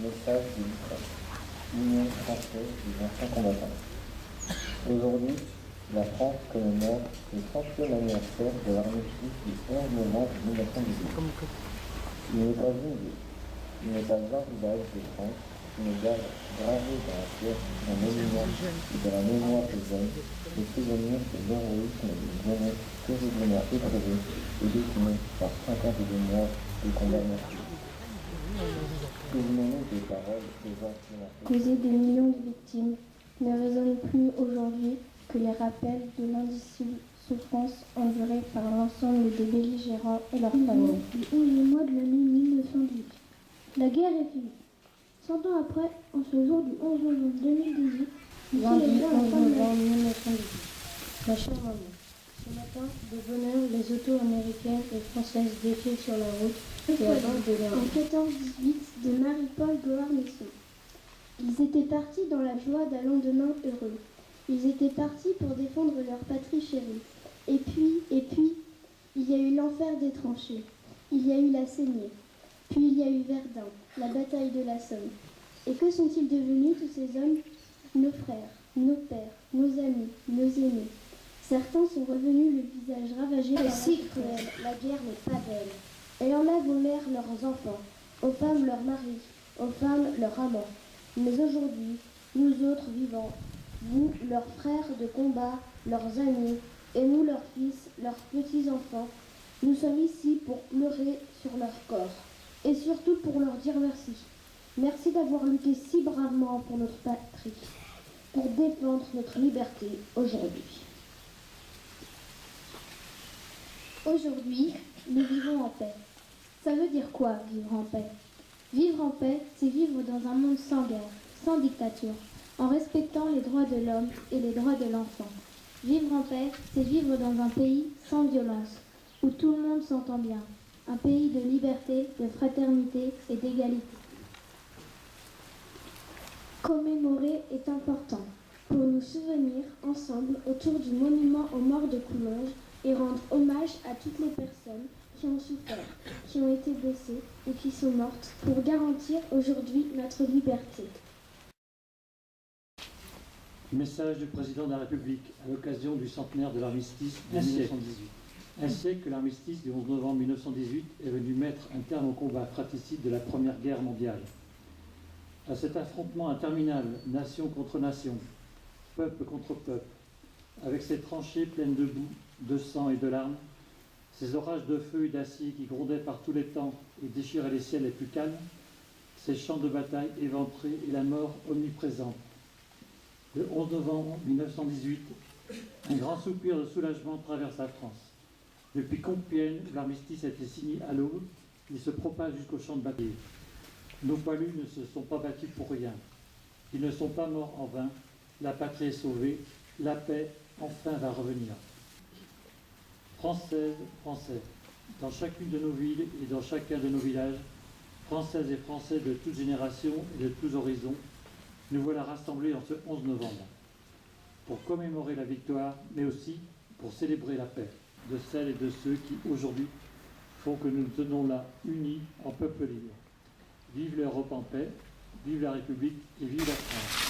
Message de l'Ukraine, Union française des anciens combattants. Aujourd'hui, la France commémore le 100e anniversaire de l'armistice du 11 novembre 1918. Il n'est pas une ville, il n'est pas un village de France, une gare gravée dans la pierre d'un monument et de la mémoire des hommes, le souvenir de l'héroïsme d'une jeunesse terriblement éprouvée et décimée par 52 mois de combats meurtriers. Souvenons-nous des paroles des anciens. Causer des millions de victimes ne résonne plus aujourd'hui que les rappels de l'indicible souffrance endurée par l'ensemble des belligérants et leurs familles. Du 11 mois de l'année 1918. La guerre est finie. 100 ans après, en ce jour du 11 novembre 2018, nous Lundi célébrons 11 la fin de la novembre 1918. Ma chère maman, ce matin, de bonne heure, les autos américaines et françaises défilent sur la route et avancent de l'air. en 14-18 de Marie-Paul Goard-Messon. Ils étaient partis dans la joie d'un lendemain heureux. Ils étaient partis pour défendre leur patrie chérie. Et puis, il y a eu l'enfer des tranchées. Il y a eu la saignée. Puis il y a eu Verdun, la bataille de la Somme. Et que sont-ils devenus, tous ces hommes? Nos frères, nos pères, nos amis, nos aînés. Certains sont revenus le visage ravagé par la cruel, la guerre n'est pas belle. Elle enlève aux mères leurs enfants, aux femmes leurs maris, aux femmes leurs amants. Mais aujourd'hui, nous autres vivants, vous, leurs frères de combat, leurs amis, et nous, leurs fils, leurs petits-enfants, nous sommes ici pour pleurer sur leur corps, et surtout pour leur dire merci. Merci d'avoir lutté si bravement pour notre patrie, pour défendre notre liberté aujourd'hui. Aujourd'hui, nous vivons en paix. Ça veut dire quoi, vivre en paix? Vivre en paix, c'est vivre dans un monde sans guerre, sans dictature, en respectant les droits de l'homme et les droits de l'enfant. Vivre en paix, c'est vivre dans un pays sans violence, où tout le monde s'entend bien. Un pays de liberté, de fraternité et d'égalité. Commémorer est important pour nous souvenir ensemble autour du monument aux morts de Coulanges et rendre hommage à toutes les personnes qui ont souffert, qui ont été blessées et qui sont mortes pour garantir aujourd'hui notre liberté. Message du président de la République à l'occasion du centenaire de l'armistice de 1918. Un siècle que l'armistice du 11 novembre 1918 est venu mettre un terme au combat fratricide de la Première Guerre mondiale. À cet affrontement interminable, nation contre nation, peuple contre peuple, avec ses tranchées pleines de boue, de sang et de larmes, ces orages de feu et d'acier qui grondaient par tous les temps et déchiraient les ciels les plus calmes, ces champs de bataille éventrés et la mort omniprésente. Le 11 novembre 1918, un grand soupir de soulagement traverse la France. Depuis Compiègne, l'armistice a été signé à l'aube, il se propage jusqu'au champ de bataille. Nos poilus ne se sont pas battus pour rien. Ils ne sont pas morts en vain. La patrie est sauvée. La paix, enfin, va revenir. Françaises, Français, dans chacune de nos villes et dans chacun de nos villages, Françaises et Français de toutes générations et de tous horizons, nous voilà rassemblés en ce 11 novembre pour commémorer la victoire, mais aussi pour célébrer la paix de celles et de ceux qui, aujourd'hui, font que nous tenons là, unis, en peuple libre. Vive l'Europe en paix, vive la République et vive la France.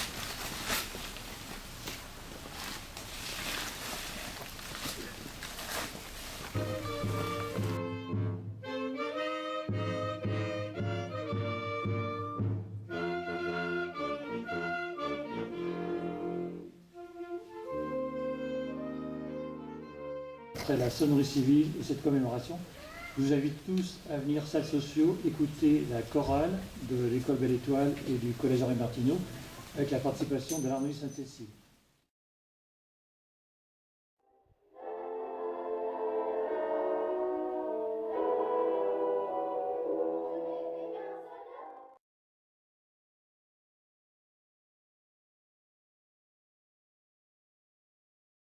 Après la sonnerie civile et cette commémoration, je vous invite tous à venir, salles sociaux, écouter la chorale de l'école Belle Étoile et du collège Henri Martineau avec la participation de l'harmonie Sainte-Cécile.